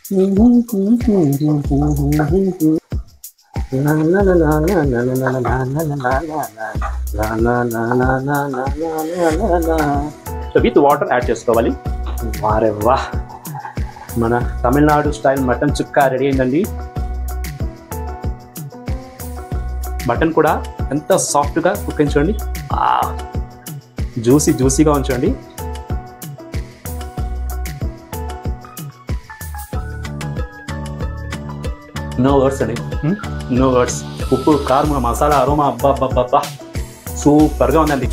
So with water add చేసుకోవాలి. వారే వా, మన తమిళనాడు స్టైల్ మటన్ చుక్కా రెడీ అయిందండి. మటన్ కూడా ఎంత సాఫ్ట్గా కుక్ అయించండి, జ్యూసీగా ఉంచండి. నో వర్డ్స్ అండి, నో వర్డ్స్. ఉప్పు, కారం, మసాలా, అరోమా, అబ్బా సూపర్గా ఉందండి.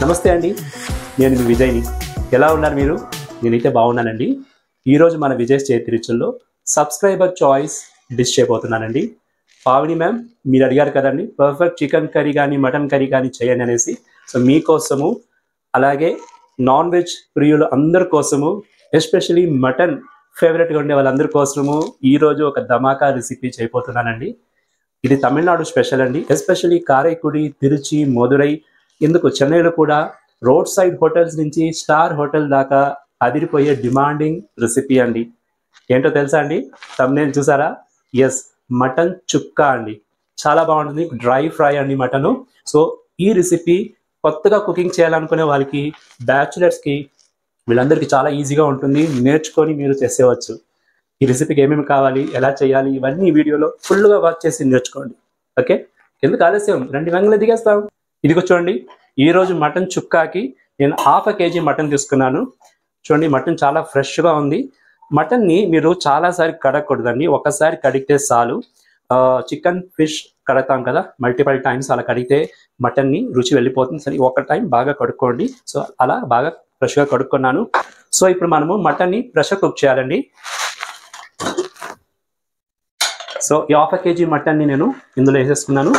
నమస్తే అండి, నేను మీ విజయ్ని. ఎలా ఉన్నారు మీరు? నేనైతే బాగున్నానండి. ఈరోజు మన విజయ్ చేతి రుచుల్లో సబ్స్క్రైబర్ చాయిస్ డిష్ చేయబోతున్నానండి. పావని మ్యామ్, మీరు అడిగారు కదండి పర్ఫెక్ట్ చికెన్ కర్రీ కానీ మటన్ కర్రీ కానీ చేయండి అనేసి. సో మీకోసము, అలాగే నాన్ వెజ్ ప్రియులు అందరి కోసము, ఎస్పెషలీ మటన్ ఫేవరెట్గా ఉండే వాళ్ళందరి కోసము ఈరోజు ఒక ధమాకా రెసిపీ చేయబోతున్నానండి. ఇది తమిళనాడు స్పెషల్ అండి. ఎస్పెషలీ కారైకుడి, తిరుచి, మదురై, ఎందుకు చెన్నైలో కూడా రోడ్ సైడ్ హోటల్స్ నుంచి స్టార్ హోటల్ దాకా అదిరిపోయే డిమాండింగ్ రెసిపీ అండి. ఏంటో తెలుసా అండి? తమ్నేల్ చూసారా? ఎస్, మటన్ చుక్కా అండి. చాలా బాగుంటుంది, డ్రై ఫ్రై అండి మటను. సో ఈ రెసిపీ కొత్తగా కుకింగ్ చేయాలనుకునే వాళ్ళకి, బ్యాచులర్స్కి, వీళ్ళందరికీ చాలా ఈజీగా ఉంటుంది. నేర్చుకొని మీరు చేసేవచ్చు. ఈ రెసిపీకి ఏమేమి కావాలి, ఎలా చేయాలి, ఇవన్నీ ఈ వీడియోలో ఫుల్గా వాచ్ చేసి నేర్చుకోండి. ఓకే, ఎందుకు ఆలస్యం, 2 గంటలు దిగేస్తాం. ఇదిగో చూడండి, ఈరోజు మటన్ చుక్కాకి నేను 1/2 kg మటన్ తీసుకున్నాను. చూడండి, మటన్ చాలా ఫ్రెష్గా ఉంది. మటన్ని మీరు చాలాసారి కడగకూడదండి, ఒకసారి కడిగితే చాలు. చికెన్, ఫిష్ కడతాం కదా మల్టిపుల్ టైమ్స్, అలా కడిగితే మటన్ని రుచి వెళ్ళిపోతుంది. సరే, ఒక టైం బాగా కడుక్కోండి. సో అలా బాగా ఫ్రెష్గా కడుక్కున్నాను. సో ఇప్పుడు మనము మటన్ని ప్రెషర్ కుక్ చేయాలండి. సో ఈ 1/2 kg మటన్ని నేను ఇందులో వేసేసుకున్నాను.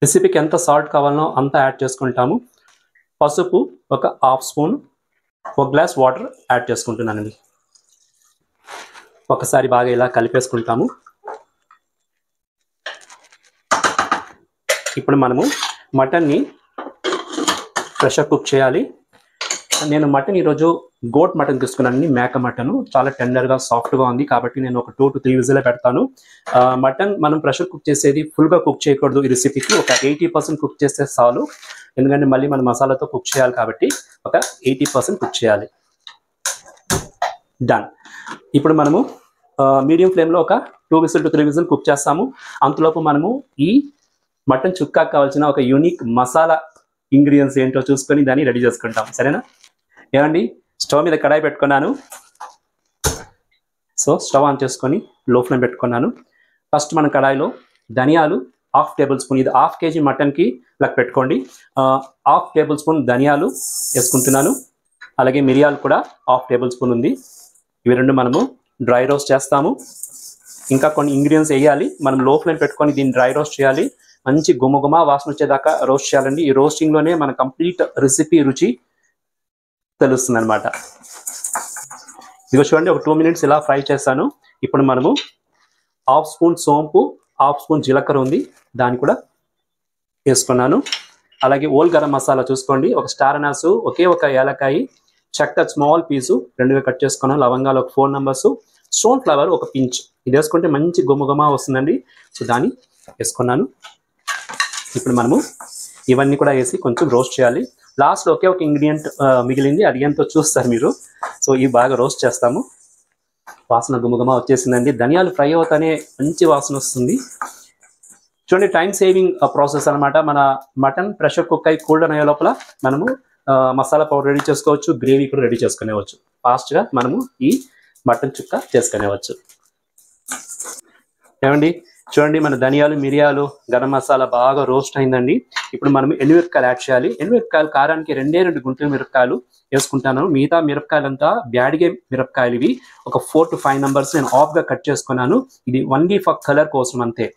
రెసిపీకి ఎంత సాల్ట్ కావాలనో అంత యాడ్ చేసుకుంటాము. పసుపు ఒక 1/2 స్పూన్, 1 గ్లాస్ వాటర్ యాడ్ చేసుకుంటున్నానండి. ఒకసారి బాగా ఇలా కలిపేసుకుంటాము. ఇప్పుడు మనము మటన్ని ప్రెషర్ కుక్ చేయాలి. నేను మటన్ ఈరోజు గోట్ మటన్ తీసుకున్నాను, మేక మటన్. చాలా టెండర్గా, సాఫ్ట్గా ఉంది కాబట్టి నేను ఒక 2 to 3 విజిల్ పెడతాను. మటన్ మనం ప్రెషర్ కుక్ చేసేది ఫుల్గా కుక్ చేయకూడదు. ఈ రెసిపీకి ఒక 80% కుక్ చేస్తే చాలు, ఎందుకంటే మళ్ళీ మనం మసాలాతో కుక్ చేయాలి కాబట్టి ఒక 80% కుక్ చేయాలి. డన్. ఇప్పుడు మనము మీడియం ఫ్లేమ్లో ఒక 2 to 3 విజిల్ కుక్ చేస్తాము. అంతలోపు మనము ఈ మటన్ చుక్కాకు కావాల్సిన ఒక యూనిక్ మసాలా ఇంగ్రీడియంట్స్ ఏంటో చూసుకొని దాన్ని రెడీ చేసుకుంటాం. సరేనా? ఏమండి, స్టవ్ మీద కడాయి పెట్టుకున్నాను. సో స్టవ్ ఆన్ చేసుకొని లో ఫ్లేమ్ పెట్టుకున్నాను. ఫస్ట్ మన కడాయిలో ధనియాలు 1/2 టేబుల్ స్పూన్, ఇది 1/2 kg మటన్కి లెక్క పెట్టుకోండి. 1/2 టేబుల్ స్పూన్ ధనియాలు వేసుకుంటున్నాను. అలాగే మిరియాలు కూడా 1/2 టేబుల్ స్పూన్ ఉంది. ఇవి రెండు మనము డ్రై రోస్ట్ చేస్తాము. ఇంకా కొన్ని ఇంగ్రీడియంట్స్ వేయాలి. మనం లో ఫ్లేమ్ పెట్టుకొని దీన్ని డ్రై రోస్ట్ చేయాలి. మంచి గుమగుమ వాసన వచ్చేదాకా రోస్ట్ చేయాలండి. ఈ రోస్టింగ్లోనే మన కంప్లీట్ రెసిపీ రుచి తెలుస్తుంది అనమాట. ఇదిగో చూడండి, ఒక 2 minutes ఇలా ఫ్రై చేస్తాను. ఇప్పుడు మనము 1/2 స్పూన్ సోంపు, 1/2 స్పూన్ జీలకర్ర ఉంది, దాన్ని కూడా వేసుకున్నాను. అలాగే ఓల్ గరం మసాలా చూసుకోండి, ఒక స్టార్ అనాసు, ఒకే ఒక ఏలకాయ, చెక్క స్మాల్ పీసు 2గా కట్ చేసుకున్నాను, లవంగాలు ఒక 4 numbers, స్టోన్ ఫ్లవర్ ఒక పించ్. ఇది వేసుకుంటే మంచి గుమగుమ వస్తుందండి. సో దాన్ని వేసుకున్నాను. ఇప్పుడు మనము ఇవన్నీ కూడా వేసి కొంచెం రోస్ట్ చేయాలి. లాస్ట్లో ఒకే ఒక ఇంగ్రీడియంట్ మిగిలింది, అది ఎంతో చూస్తారు మీరు. సో ఇవి బాగా రోస్ట్ చేస్తాము. వాసన గుమగుమ వచ్చేసిందండి. ధనియాలు ఫ్రై అవుతానే మంచి వాసన వస్తుంది. చూడండి, టైం సేవింగ్ ప్రాసెస్ అనమాట. మన మటన్ ప్రెషర్ కుక్ అయి కూల్ డౌన్ అయ్యే లోపల మనము మసాలా పౌడర్ రెడీ చేసుకోవచ్చు, గ్రేవీ కూడా రెడీ చేసుకునేవచ్చు. ఫాస్ట్గా మనము ఈ మటన్ చుక్క చేసుకునేవచ్చు. ఏమండి, చూడండి, మన ధనియాలు, మిరియాలు, గరం మసాలా బాగా రోస్ట్ అయిందండి. ఇప్పుడు మనం ఎండుమిరపకాయలు యాడ్ చేయాలి. ఎండుమిరపకాయలు కారానికి 2 గుంటూరు మిరపకాయలు వేసుకుంటాను. మిగతా మిరపకాయలంతా బ్యాడిగే మిరపకాయలు. ఇవి ఒక 4 to 5 numbers నేను ఆఫ్గా కట్ చేసుకున్నాను. ఇది ఓన్లీ ఫర్ కలర్ కోసం అంతే.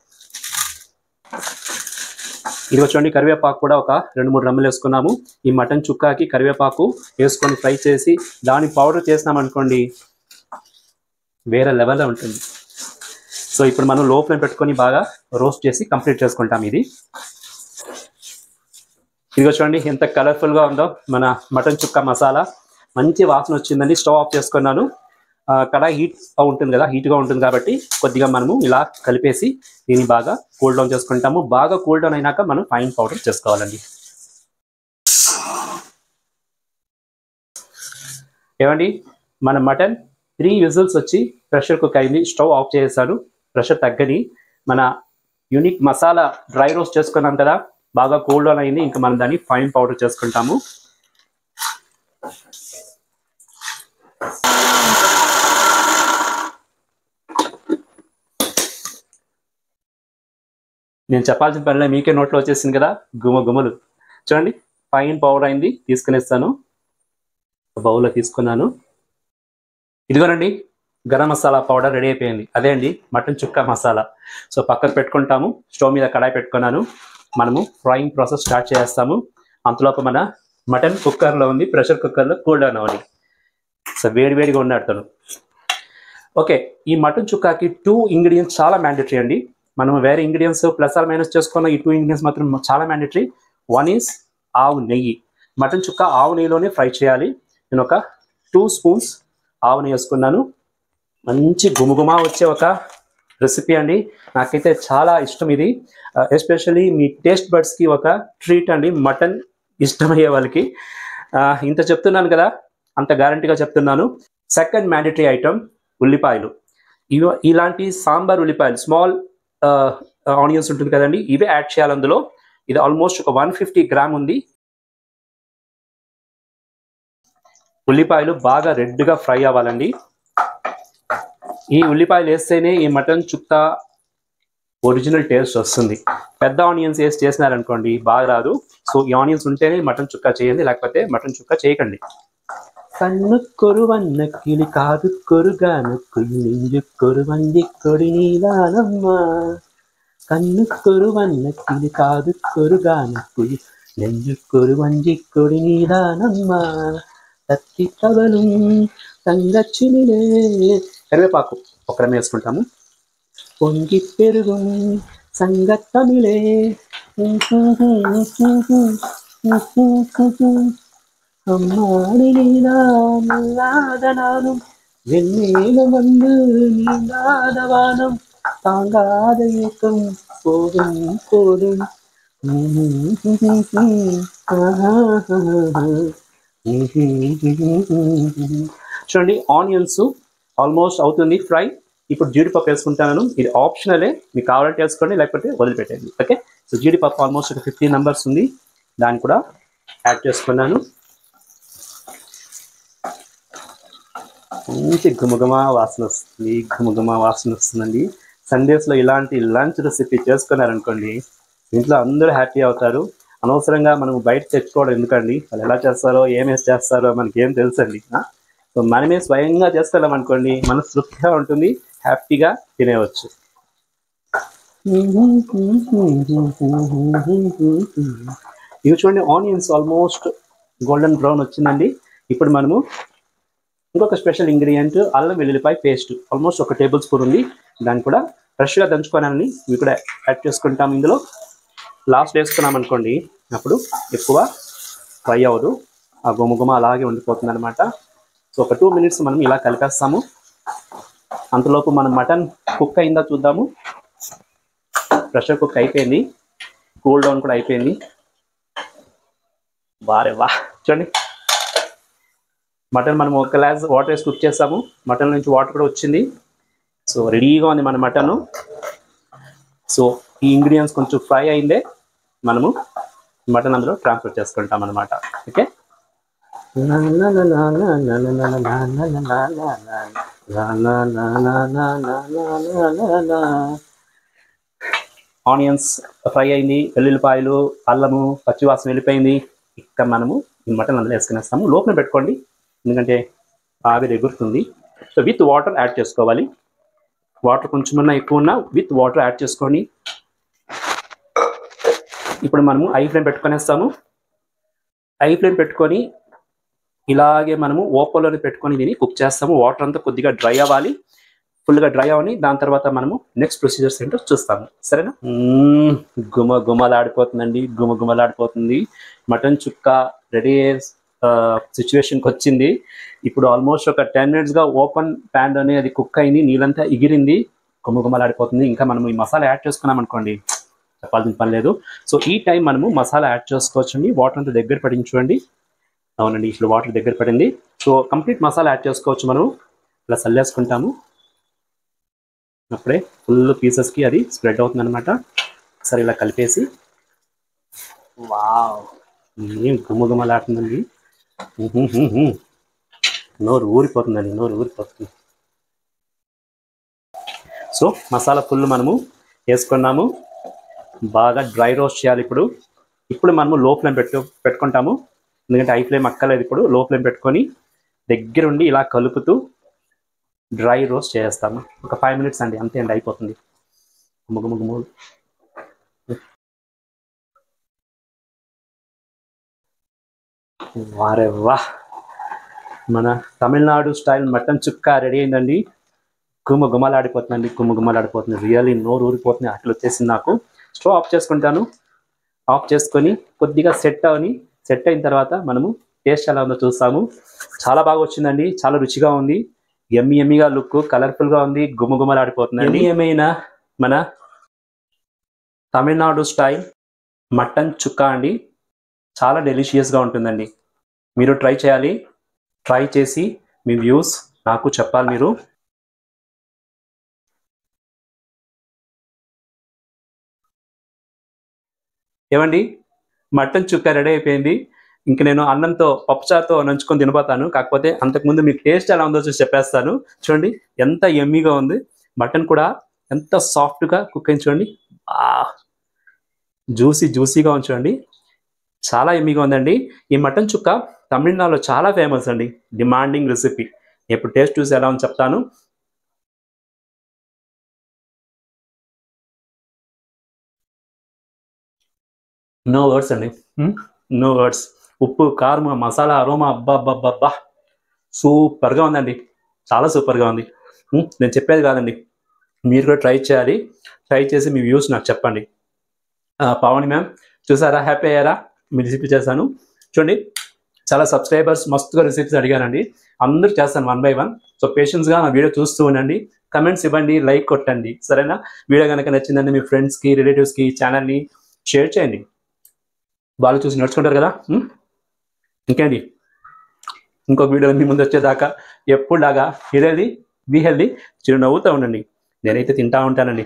ఇదిగో చూడండి, కరివేపాకు కూడా ఒక 2-3 రెమ్మలు వేసుకున్నాము. ఈ మటన్ చుక్కాకి కరివేపాకు వేసుకొని ఫ్రై చేసి దాన్ని పౌడర్ చేసినాం అనుకోండి, వేరే లెవెల్లో ఉంటుంది. సో ఇప్పుడు మనం లో ఫ్లేమ్ పెట్టుకొని బాగా రోస్ట్ చేసి కంప్లీట్ చేసుకుంటాం. ఇది ఇదిగో చూడండి ఎంత కలర్ఫుల్గా ఉందో మన మటన్ చుక్క మసాలా. మంచి వాసన వచ్చిందండి. స్టవ్ ఆఫ్ చేసుకున్నాను. కడాయి హీట్ ఉంటుంది కదా, హీట్గా ఉంటుంది కాబట్టి కొద్దిగా మనము ఇలా కలిపేసి దీన్ని బాగా కూల్ డౌన్ చేసుకుంటాము. బాగా కూల్ డౌన్ అయినాక మనం ఫైన్ పౌడర్ చేసుకోవాలండి. ఏమండి, మన మటన్ 3 విజిల్స్ వచ్చి ప్రెషర్ కుక్ అయింది. స్టవ్ ఆఫ్ చేసేసాను. ప్రెషర్ తగ్గని మన యూనిక్ మసాలా డ్రై రోస్ట్ చేసుకున్నాం కదా, బాగా కూల్ డౌన్ అయింది. ఇంకా మనం దాన్ని ఫైన్ పౌడర్ చేసుకుంటాము. నేను చెప్పాల్సిన పనిలో మీకే నోట్లో వచ్చేసింది కదా, గుమగుమలు. చూడండి ఫైన్ పౌడర్ అయింది. తీసుకునేస్తాను. బౌల్లో తీసుకున్నాను. ఇదిగోనండి గరం మసాలా పౌడర్ రెడీ అయిపోయింది. అదే అండి మటన్ చుక్క మసాలా. సో పక్కకు పెట్టుకుంటాము. స్టవ్ మీద కడాయి పెట్టుకున్నాను. మనము ఫ్రైయింగ్ ప్రాసెస్ స్టార్ట్ చేస్తాము. అంతలోపు మన మటన్ కుక్కర్లో ఉంది, ప్రెషర్ కుక్కర్లో కూల్ డౌన్ అవ్వాలి. సో వేడివేడిగా ఉన్నాడుతాను. ఓకే, ఈ మటన్ చుక్కాకి 2 ఇంగ్రీడియంట్స్ చాలా మ్యాండేటరీ అండి. మనం వేరే ఇంగ్రీడియంట్స్ ప్లస్ ఆర్ మైనస్ చేసుకున్న ఈ 2 ఇంగ్రీడియంట్స్ మాత్రం చాలా మ్యాండేటరీ. 1 ఈజ్ ఆవు నెయ్యి. మటన్ చుక్క ఆవు నెయ్యిలోనే ఫ్రై చేయాలి. నేను ఒక 2 స్పూన్స్ ఆవు నెయ్యి వేసుకున్నాను. మంచి గుమగుమ వచ్చే ఒక రెసిపీ అండి. నాకైతే చాలా ఇష్టం ఇది. ఎస్పెషల్లీ మీ టేస్ట్ బడ్స్కి ఒక ట్రీట్ అండి, మటన్ ఇష్టమయ్యే వాళ్ళకి. ఇంత చెప్తున్నాను కదా, అంత గ్యారంటీగా చెప్తున్నాను. సెకండ్ మ్యాండేటరీ ఐటమ్ ఉల్లిపాయలు. ఇలాంటి సాంబార్ ఉల్లిపాయలు, స్మాల్ ఆనియన్స్ ఉంటుంది కదండి, ఇవే యాడ్ చేయాలి అందులో. ఇది ఆల్మోస్ట్ ఒక 150 గ్రామ్ ఉంది. ఉల్లిపాయలు బాగా రెడ్గా ఫ్రై అవ్వాలండి. ఈ ఉల్లిపాయలు వేస్తేనే ఈ మటన్ చుక్క ఒరిజినల్ టేస్ట్ వస్తుంది. పెద్ద ఆనియన్స్ వేసి చేసినారనుకోండి బాగా రాదు. సో ఈ ఆనియన్స్ ఉంటేనే మటన్ చుక్క చేయండి, లేకపోతే మటన్ చుక్క చేయకండి. కన్ను కొరువన్న కిలి కాదు కొరుగాన కుయ్యి కొరువంది కొడి నీలానమ్మ. కన్ను కొరువన్న కిలి కాదు కొరుగాన కుయ్యి నెంజు కొరువంది కొడి నీలానమ్మ. తత్తి కవలు సంగచ్చినిలే. కరివేపాకు ఒకరం వేసుకుంటాము. పొంగి పెరుగు సంగత్తమిలే. అమ్మాడి నీలాదనాను వెన్నీల మందు నీలాదవానం తాంగాద ఏకం పోగం పోడం. చూడండి ఆనియన్స్ ఆల్మోస్ట్ అవుతుంది ఫ్రై. ఇప్పుడు జీడిపప్పు వేసుకుంటాను. ఇది ఆప్షనలే, మీకు కావాలంటే వేసుకోండి, లేకపోతే వదిలిపెట్టండి. ఓకే, సో జీడిపప్పు ఆల్మోస్ట్ ఒక 15 మెంబర్స్ ఉంది, దాన్ని కూడా యాడ్ చేసుకున్నాను. మంచి గుమగుమ వాసన వస్తుంది, గుమగుమ వాసన వస్తుందండి. సండేస్లో ఇలాంటి లంచ్ రెసిపీ చేసుకున్నారనుకోండి, ఇంట్లో అందరూ హ్యాపీ అవుతారు. అనవసరంగా మనం బయట తెచ్చుకోవడం ఎందుకండి, వాళ్ళు ఎలా చేస్తారో ఏమేసి చేస్తారో మనకి ఏం తెలుసండి. సో మనమే స్వయంగా చేసుకెళ్ళాం అనుకోండి, మనసు తృప్తిగా ఉంటుంది, హ్యాపీగా తినేవచ్చు. ఇవి చూడండి ఆనియన్స్ ఆల్మోస్ట్ గోల్డెన్ బ్రౌన్ వచ్చిందండి. ఇప్పుడు మనము ఇంకొక స్పెషల్ ఇంగ్రీడియంట్ అల్లం వెల్లుల్లిపాయ పేస్ట్ ఆల్మోస్ట్ 1 టేబుల్ స్పూన్ ఉంది, దాన్ని కూడా ఫ్రెష్గా దంచుకోనాలని ఇవి కూడా యాడ్ చేసుకుంటాం. ఇందులో లాస్ట్ వేసుకున్నాం అనుకోండి, అప్పుడు ఎక్కువ ఫ్రై అవ్వదు, ఆ గుమగుమ అలాగే ఉండిపోతుంది అనమాట. సో ఒక 2 మినిట్స్ మనం ఇలా కలిపేస్తాము. అంతలోపు మనం మటన్ కుక్ అయిందా చూద్దాము. ప్రెషర్ కుక్ అయిపోయింది, కూల్ డౌన్ కూడా అయిపోయింది. వారేవా చూడండి, మటన్ మనం 1 గ్లాస్ వాటర్ వేసి కుక్ చేస్తాము. మటన్ నుంచి వాటర్ కూడా వచ్చింది. సో రెడీగా ఉంది మన మటన్. సో ఈ ఇంగ్రీడియంట్స్ కొంచెం ఫ్రై అయిందే మనము మటన్ అందులో ట్రాన్స్ఫర్ చేసుకుంటాం అనమాట. ఓకే, ఆనియన్స్ ఫ్రై అయింది, వెల్లుల్లిపాయలు అల్లము పచ్చివాసన వెళ్ళిపోయింది. ఇక్కడ మనము ఈ మటన్ అందులో వేసుకునేస్తాము. లోపల పెట్టుకోండి, ఎందుకంటే ఆవిరి ఎగురుతుంది. సో విత్ వాటర్ యాడ్ చేసుకోవాలి. వాటర్ కొంచెమన్నా ఎక్కువ ఉన్నా విత్ వాటర్ యాడ్ చేసుకొని ఇప్పుడు మనము ఐ ఫ్లేమ్ పెట్టుకునేస్తాము. ఐ ఫ్లేమ్ పెట్టుకొని ఇలాగే మనము ఓపెన్లోనే పెట్టుకొని దీన్ని కుక్ చేస్తాము. వాటర్ అంతా కొద్దిగా డ్రై అవ్వాలి. ఫుల్గా డ్రై అవని, దాని తర్వాత మనము నెక్స్ట్ ప్రొసీజర్స్ ఏంటో చూస్తాము. సరేనా? గుమలాడిపోతుందండి, గుమలాడిపోతుంది. మటన్ చుక్క రెడీ సిచ్యువేషన్కి వచ్చింది. ఇప్పుడు ఆల్మోస్ట్ ఒక 10 minutesగా ఓపెన్ ప్యాన్ అని అది కుక్ అయింది, నీళ్ళంతా ఎగిరింది, గుమలాడిపోతుంది. ఇంకా మనం ఈ మసాలా యాడ్ చేసుకున్నాం అనుకోండి, చెప్పాల్సిన పని లేదు. సో ఈ టైం మనము మసాలా యాడ్ చేసుకోవచ్చండి. వాటర్ అంతా దగ్గర పడించుకోండి. అవునండి, ఇప్పుడు వాటర్ దగ్గర పడింది. సో కంప్లీట్ మసాలా యాడ్ చేసుకోవచ్చు. మనం ఇలా చల్లేసుకుంటాము, అప్పుడే ఫుల్ పీసెస్కి అది స్ప్రెడ్ అవుతుంది అనమాట. సరే ఇలా కలిపేసి, వావ్, ఏం గుమలాడుతుందండి, నోరు ఊరిపోతుంది. సో మసాలా ఫుల్ మనము వేసుకున్నాము, బాగా డ్రై రోస్ట్ చేయాలి. ఇప్పుడు మనము లో ఫ్లేమ్ పెట్టుకుంటాము, ఎందుకంటే హై ఫ్లేమ్ అక్కర్లేదు. ఇప్పుడు లో ఫ్లేమ్ పెట్టుకొని దగ్గరుండి ఇలా కలుపుతూ డ్రై రోస్ట్ చేస్తాము. ఒక 5 minutes అండి, అంతే అండి, అయిపోతుంది. గుమ్మ వారే వా, మన తమిళనాడు స్టైల్ మటన్ చుక్క రెడీ అయిందండి. గుమలాడిపోతుంది. రియల్లీ నోరు ఊరిపోతుంది, అట్లా వచ్చేసింది నాకు. స్టవ్ ఆఫ్ చేసుకుంటాను. ఆఫ్ చేసుకొని కొద్దిగా సెట్ అయిన తర్వాత మనము టేస్ట్ ఎలా ఉందో చూస్తాము. చాలా బాగా వచ్చిందండి, చాలా రుచిగా ఉంది. ఎమ్మిగా లుక్, కలర్ఫుల్గా ఉంది, గుమలాడిపోతుందండి. ఏమైనా మన తమిళనాడు స్టైల్ మటన్ చుక్క అండి, చాలా డెలిషియస్గా ఉంటుందండి. మీరు ట్రై చేయాలి. ట్రై చేసి మీ వ్యూస్ నాకు చెప్పాలి మీరు. ఏమండి, మటన్ చుక్క రెడీ అయిపోయింది. ఇంక నేను అన్నంతో పప్పుచారుతో నంచుకొని తినబోతాను. కాకపోతే అంతకుముందు మీకు టేస్ట్ ఎలా ఉందో చూసి చెప్పేస్తాను. చూడండి ఎంత ఎమ్మీగా ఉంది, మటన్ కూడా ఎంత సాఫ్ట్గా కుక్ అయింది చూడండి, జ్యూసీగా ఉంచండి, చాలా ఎమ్మీగా ఉందండి. ఈ మటన్ చుక్క తమిళనాడులో చాలా ఫేమస్ అండి, డిమాండింగ్ రెసిపీ. ఇప్పుడు టేస్ట్ చూసి ఎలా ఉందో చెప్తాను. నో వర్డ్స్ అండి, నో వర్డ్స్. ఉప్పు, కారం, మసాలా, అరోమా, అబ్బా, సూపర్గా ఉందండి, చాలా సూపర్గా ఉంది. నేను చెప్పేది కాదండి, మీరు కూడా ట్రై చేయాలి. ట్రై చేసి మీ వ్యూస్ నాకు చెప్పండి. పావని మ్యామ్ చూసారా, హ్యాపీ అయ్యారా? మీ రెసిపీ చేశాను చూడండి. చాలా సబ్స్క్రైబర్స్ మస్తుగా రెసిపీస్ అడిగారండి, అందరూ చేస్తాను 1 by 1. సో పేషెన్స్గా నా వీడియో చూస్తూ ఉండండి, కమెంట్స్ ఇవ్వండి, లైక్ కొట్టండి. సరేనా? వీడియో కనుక నచ్చిందంటే మీ ఫ్రెండ్స్కి, రిలేటివ్స్కి ఛానల్ని షేర్ చేయండి, వాళ్ళు చూసి నడుచుకుంటారు కదా. ఇంకేంటి, ఇంకో వీడియో మీ ముందు వచ్చేదాకా ఎప్పుడులాగా బీ హెల్దీ, చిరునవ్వుతూ ఉండండి. నేనైతే తింటా ఉంటానండి.